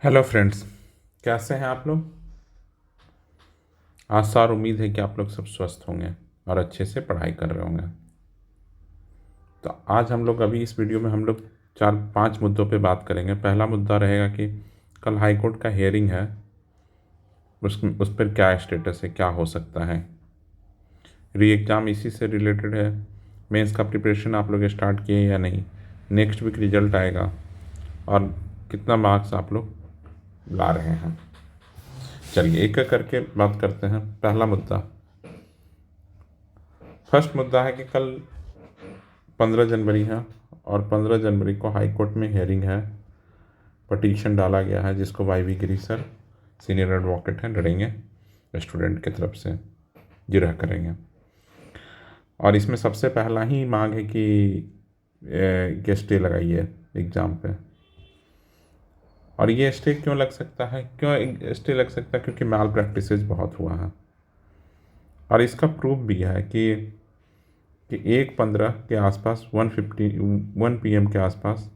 Hello friends, कैसे हैं आप लोग। आशा और उम्मीद है कि आप लोग सब स्वस्थ होंगे और अच्छे से पढ़ाई कर रहे होंगे। तो आज हम लोग अभी इस वीडियो में हम लोग 4-5 मुद्दों पे बात करेंगे। पहला मुद्दा रहेगा कि कल हाई कोर्ट का हियरिंग है, उस पर क्या स्टेटस है, क्या हो सकता है। री एग्ज़ाम इसी से रिलेटेड है। मेंस का प्रिपरेशन आप लोग स्टार्ट किए या नहीं, नेक्स्ट वीक रिजल्ट आएगा और कितना मार्क्स आप लोग ला रहे हैं। चलिए एक एक करके बात करते हैं। पहला मुद्दा, फर्स्ट मुद्दा है कि कल 15 जनवरी है और 15 जनवरी को हाई कोर्ट में हियरिंग है। पटिशन डाला गया है जिसको वाई गिरी सर, सीनियर एडवोकेट हैं, लड़ेंगे स्टूडेंट की तरफ से, जिरह करेंगे। और इसमें सबसे पहला ही मांग है कि स्टे लगाइए एग्ज़ाम पे। और ये स्टे क्यों लग सकता है, क्यों स्टे लग सकता है? क्योंकि माल प्रैक्टिसेस बहुत हुआ है और इसका प्रूफ भी है कि 1/15 के आसपास 1 PM के आसपास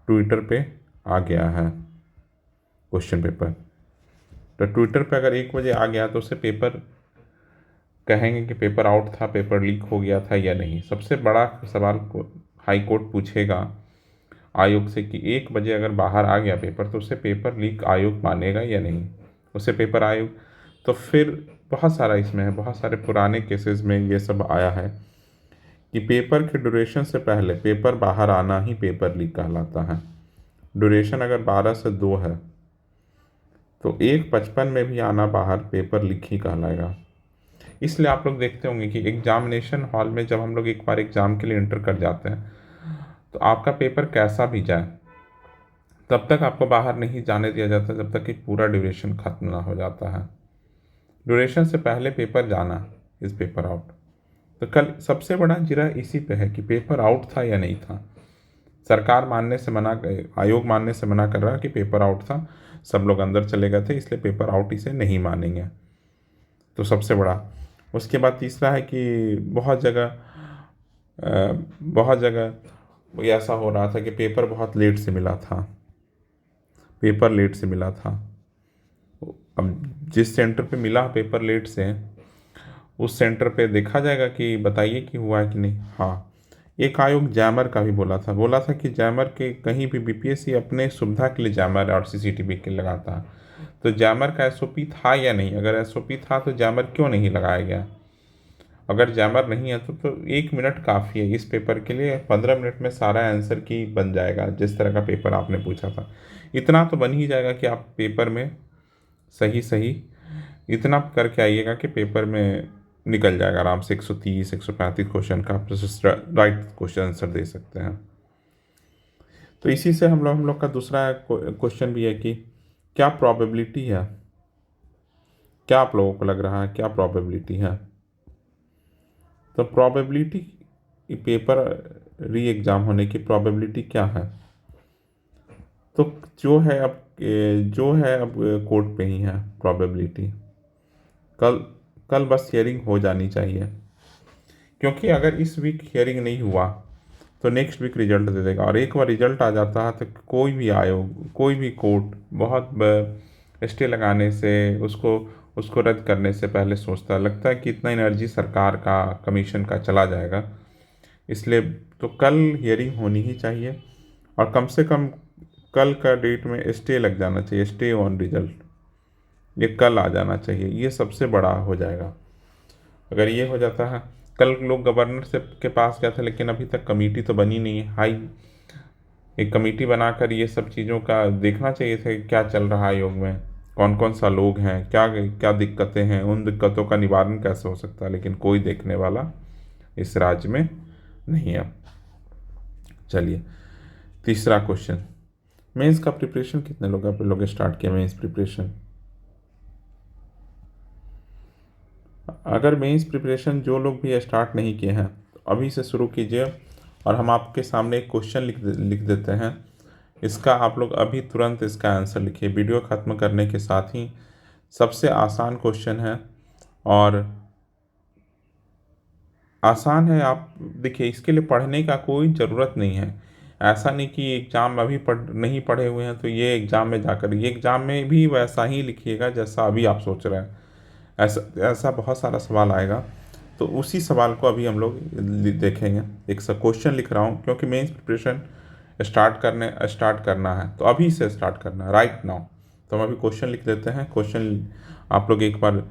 ट्विटर पे आ गया है क्वेश्चन पेपर। तो ट्विटर पे अगर 1 बजे आ गया तो उससे पेपर कहेंगे कि पेपर आउट था, पेपर लीक हो गया था या नहीं। सबसे बड़ा सवाल को हाई कोर्ट पूछेगा आयोग से कि 1 बजे अगर बाहर आ गया पेपर तो उसे पेपर लीक आयोग मानेगा या नहीं। उसे पेपर आयोग, तो फिर बहुत सारा इसमें है, बहुत सारे पुराने केसेस में ये सब आया है कि पेपर के ड्यूरेशन से पहले पेपर बाहर आना ही पेपर लीक कहलाता है। ड्यूरेशन अगर 12 से 2 है तो 1:55 में भी आना बाहर पेपर लीक ही कहलाएगा। इसलिए आप लोग देखते होंगे कि एग्जामिनेशन हॉल में जब हम लोग एक बार एग्ज़ाम के लिए इंटर कर जाते हैं तो आपका पेपर कैसा भी जाए तब तक आपको बाहर नहीं जाने दिया जाता जब तक कि पूरा ड्यूरेशन ख़त्म ना हो जाता है। ड्यूरेशन से पहले पेपर जाना इज़ पेपर आउट। तो कल सबसे बड़ा जिरा इसी पे है कि पेपर आउट था या नहीं था। सरकार मानने से मना, आयोग मानने से मना कर रहा है कि पेपर आउट था, सब लोग अंदर चले गए थे इसलिए पेपर आउट इसे नहीं मानेंगे। तो सबसे बड़ा। उसके बाद तीसरा है कि बहुत जगह ऐसा हो रहा था कि पेपर बहुत लेट से मिला था, पेपर लेट से मिला था। अब जिस सेंटर पे मिला पेपर लेट से उस सेंटर पे देखा जाएगा कि बताइए कि हुआ है कि नहीं। हाँ, एक आयोग जैमर का भी बोला था कि जैमर के कहीं भी बीपीएससी अपने सुविधा के लिए जैमर और सीसीटीवी के लगाता है। तो जैमर का एसओपी था या नहीं? अगर एसओपी था तो जैमर क्यों नहीं लगाया गया? अगर जैमर नहीं है तो 1 मिनट काफ़ी है इस पेपर के लिए। 15 मिनट में सारा आंसर की बन जाएगा जिस तरह का पेपर आपने पूछा था। इतना तो बन ही जाएगा कि आप पेपर में सही सही इतना करके आइएगा कि पेपर में निकल जाएगा आराम से। 130-135 क्वेश्चन का आप राइट क्वेश्चन आंसर दे सकते हैं। तो इसी से हम लोग का दूसरा क्वेश्चन भी है कि क्या प्रोबेबिलिटी है, क्या आप लोगों को लग रहा है क्या प्रोबेबिलिटी है? तो प्रोबेबिलिटी पेपर री एग्ज़ाम होने की प्रोबेबिलिटी क्या है? तो जो है अब कोर्ट पे ही है प्रोबेबिलिटी। कल कल बस हियरिंग हो जानी चाहिए, क्योंकि अगर इस वीक हियरिंग नहीं हुआ तो नेक्स्ट वीक रिजल्ट दे देगा। और एक बार रिजल्ट आ जाता है तो कोई भी आयोग, कोई भी कोर्ट बहुत स्टे लगाने से, उसको उसको रद्द करने से पहले सोचता है। लगता है कि इतना एनर्जी सरकार का, कमीशन का चला जाएगा। इसलिए तो कल हियरिंग होनी ही चाहिए और कम से कम कल का डेट में स्टे लग जाना चाहिए, स्टे ऑन रिजल्ट। ये कल आ जाना चाहिए, ये सबसे बड़ा हो जाएगा अगर ये हो जाता है। कल लोग गवर्नर से के पास गया था लेकिन अभी तक कमेटी तो बनी नहीं है। एक कमेटी बनाकर ये सब चीज़ों का देखना चाहिए था कि क्या चल रहा है आयोग में, कौन कौन सा लोग हैं, क्या क्या दिक्कतें हैं, उन दिक्कतों का निवारण कैसे हो सकता है। लेकिन कोई देखने वाला इस राज्य में नहीं है। चलिए तीसरा क्वेश्चन, मेंस का प्रिपरेशन कितने लोग स्टार्ट किया मेंस प्रिपरेशन? अगर मेंस प्रिपरेशन जो लोग भी स्टार्ट नहीं किए हैं तो अभी से शुरू कीजिए। और हम आपके सामने एक क्वेश्चन लिख देते हैं, इसका आप लोग अभी तुरंत इसका आंसर लिखिए वीडियो ख़त्म करने के साथ ही। सबसे आसान क्वेश्चन है और आसान है। आप देखिए, इसके लिए पढ़ने का कोई ज़रूरत नहीं है। ऐसा नहीं कि एग्ज़ाम अभी नहीं पढ़े हुए हैं तो ये एग्ज़ाम में जाकर, ये एग्ज़ाम में भी वैसा ही लिखिएगा जैसा अभी आप सोच रहे हैं। ऐसा ऐसा बहुत सारा सवाल आएगा, तो उसी सवाल को अभी हम लोग देखेंगे। एक सा क्वेश्चन लिख रहा हूँ क्योंकि मेंस प्रिपरेशन स्टार्ट करना है, तो अभी से स्टार्ट करना है, राइट नाउ। तो हम अभी क्वेश्चन लिख देते हैं। क्वेश्चन आप लोग एक बार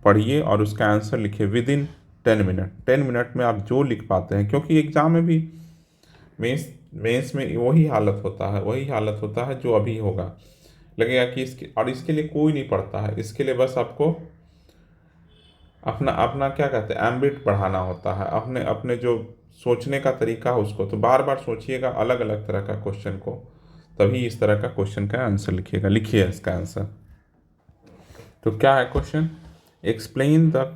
पढ़िए और उसका आंसर लिखिए विद इन 10 मिनट। 10 मिनट में आप जो लिख पाते हैं, क्योंकि एग्ज़ाम में भी मेंस में वही हालत होता है जो अभी होगा। लगेगा कि इसके लिए कोई नहीं पढ़ता है, इसके लिए बस आपको अपना अपना क्या कहते हैं एम्बिट बढ़ाना होता है, अपने अपने जो सोचने का तरीका है उसको। तो बार बार सोचिएगा अलग अलग तरह का क्वेश्चन को, तभी इस तरह का क्वेश्चन का आंसर लिखिएगा। लिखिए इसका आंसर। तो क्या है question? Explain the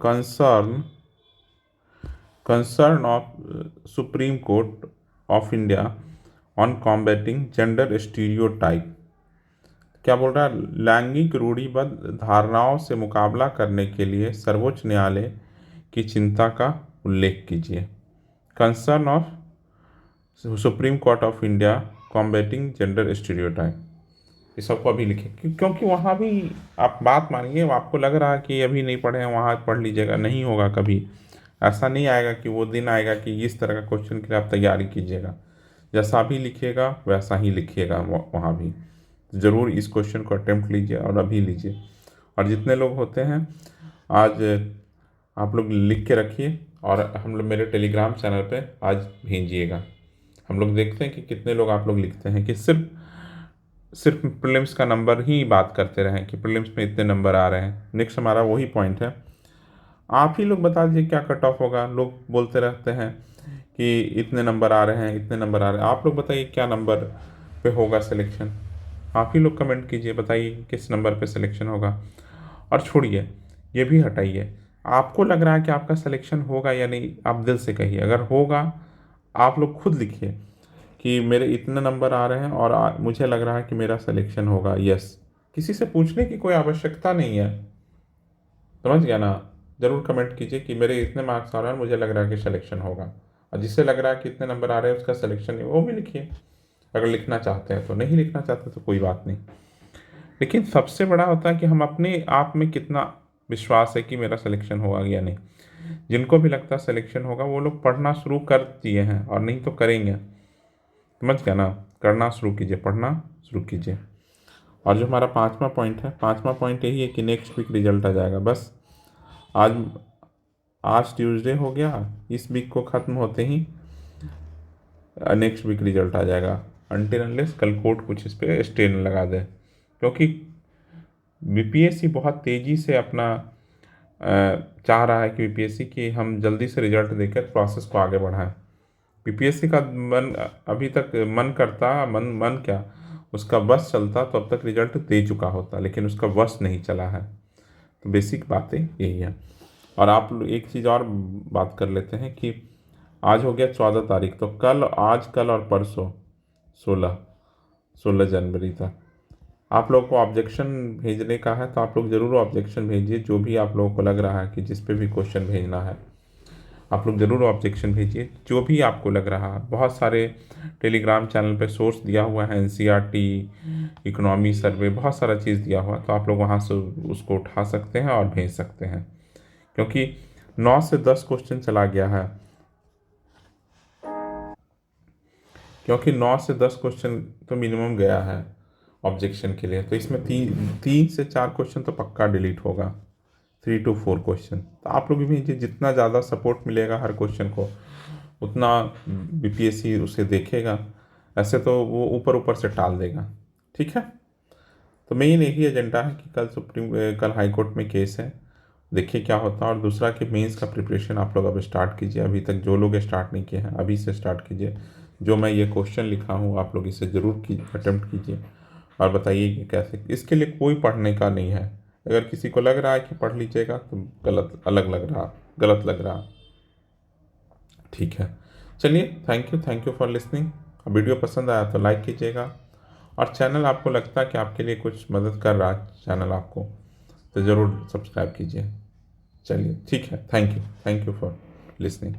concern of supreme court of India on combating gender stereotype. क्या बोल रहा है? लैंगिक रूढ़िबद्ध धारणाओं से मुकाबला करने के लिए सर्वोच्च न्यायालय की चिंता का उल्लेख कीजिए। Concern of supreme court of India combating gender stereotype. ये सबको अभी लिखे, क्योंकि वहाँ भी आप बात मानिए, आपको लग रहा है कि अभी नहीं पढ़े हैं, वहाँ पढ़ लीजिएगा, नहीं होगा कभी। ऐसा नहीं आएगा कि वो दिन आएगा कि इस तरह का क्वेश्चन के लिए आप तैयारी कीजिएगा। जैसा भी लिखिएगा वैसा ही लिखिएगा वहाँ भी। ज़रूर इस क्वेश्चन को अटेम्प्ट लीजिए और अभी लीजिए। और जितने लोग होते हैं आज आप लोग लिख के रखिए और हम लोग मेरे टेलीग्राम चैनल पे आज भेजिएगा। हम लोग देखते हैं कि कितने लोग आप लोग लिखते हैं कि सिर्फ प्रीलिम्स का नंबर ही बात करते रहें कि प्रीलिम्स में इतने नंबर आ रहे हैं। नेक्स्ट हमारा वही पॉइंट है, आप ही लोग बता दीजिए क्या कट ऑफ होगा। लोग बोलते रहते हैं कि इतने नंबर आ रहे हैं, इतने नंबर आ रहे हैं। आप लोग बताइए क्या नंबर पे होगा सिलेक्शन। आप ही लोग कमेंट कीजिए, बताइए किस नंबर पे सिलेक्शन होगा। और छोड़िए, ये भी हटाइए, आपको लग रहा है कि आपका सिलेक्शन होगा या नहीं, आप दिल से कहिए। अगर होगा, आप लोग खुद लिखिए कि मेरे इतने नंबर आ रहे हैं और मुझे लग रहा है कि मेरा सिलेक्शन होगा। यस, किसी से पूछने की कोई आवश्यकता नहीं है, समझ गया ना। ज़रूर कमेंट कीजिए कि मेरे इतने मार्क्स आ रहे हैं, मुझे लग रहा है कि सिलेक्शन होगा। और जिससे लग रहा है कि इतने नंबर आ रहे हैं उसका सिलेक्शन नहीं, वो भी लिखिए। अगर लिखना चाहते हैं तो, नहीं लिखना चाहते तो कोई बात नहीं। लेकिन सबसे बड़ा होता है कि हम अपने आप में कितना विश्वास है कि मेरा सिलेक्शन होगा या नहीं। जिनको भी लगता है सिलेक्शन होगा वो लोग पढ़ना शुरू कर दिए हैं, और नहीं तो करेंगे। समझ गया ना। करना शुरू कीजिए, पढ़ना शुरू कीजिए। और जो हमारा 5वां पॉइंट है, 5वां पॉइंट यही है कि नेक्स्ट वीक रिजल्ट आ जाएगा। बस आज आज ट्यूसडे हो गया, इस वीक को ख़त्म होते ही नेक्स्ट वीक रिजल्ट आ जाएगा। अनटिल अनलेस कल कोर्ट कुछ इस पर स्टे न लगा दे, क्योंकि बीपीएससी बहुत तेज़ी से अपना चाह रहा है कि बीपीएससी की हम जल्दी से रिजल्ट देकर प्रोसेस को आगे बढ़ाएं। बीपीएससी का मन अभी तक मन क्या, उसका बस चलता तो अब तक रिजल्ट दे चुका होता, लेकिन उसका बस नहीं चला है। तो बेसिक बातें यही है। और आप एक चीज़ और बात कर लेते हैं कि आज हो गया 14 तारीख, तो आज कल और परसों 16 जनवरी तक आप लोगों को ऑब्जेक्शन भेजने का है। तो आप लोग ज़रूर ऑब्जेक्शन भेजिए, जो भी आप लोगों को लग रहा है कि जिस पे भी क्वेश्चन भेजना है, आप लोग ज़रूर ऑब्जेक्शन भेजिए, जो भी आपको लग रहा है। बहुत सारे टेलीग्राम चैनल पे सोर्स दिया हुआ है, एनसीईआरटी, इकोनॉमी सर्वे, बहुत सारा चीज़ दिया हुआ है। तो आप लोग वहाँ से उसको उठा सकते हैं और भेज सकते हैं, क्योंकि 9 से 10 क्वेश्चन चला गया है। क्योंकि 9 से 10 क्वेश्चन तो मिनिमम गया है ऑब्जेक्शन के लिए। तो इसमें 3 से 4 क्वेश्चन तो पक्का डिलीट होगा, 3 to 4 क्वेश्चन। तो आप लोग भी जितना ज़्यादा सपोर्ट मिलेगा हर क्वेश्चन को, उतना बीपीएससी उसे देखेगा। ऐसे तो वो ऊपर ऊपर से टाल देगा। ठीक है। तो मेन यही एजेंडा है कि कल हाई कोर्ट में केस है, देखिए क्या होता है। और दूसरा कि मेंस का प्रिपरेशन आप लोग अब स्टार्ट कीजिए। अभी तक जो लोग स्टार्ट नहीं किए हैं, अभी से स्टार्ट कीजिए। जो मैं ये क्वेश्चन लिखा हूँ आप लोग इसे ज़रूर अटेम्प्ट कीजिए और बताइए कि कैसे। इसके लिए कोई पढ़ने का नहीं है। अगर किसी को लग रहा है कि पढ़ लीजिएगा तो गलत लग रहा। ठीक है, चलिए, thank you for listening. Video पसंद आया तो लाइक कीजिएगा, और चैनल आपको लगता है कि आपके लिए कुछ मदद कर रहा है चैनल आपको, तो ज़रूर सब्सक्राइब कीजिए। चलिए, ठीक है, थैंक यू फॉर लिसनिंग।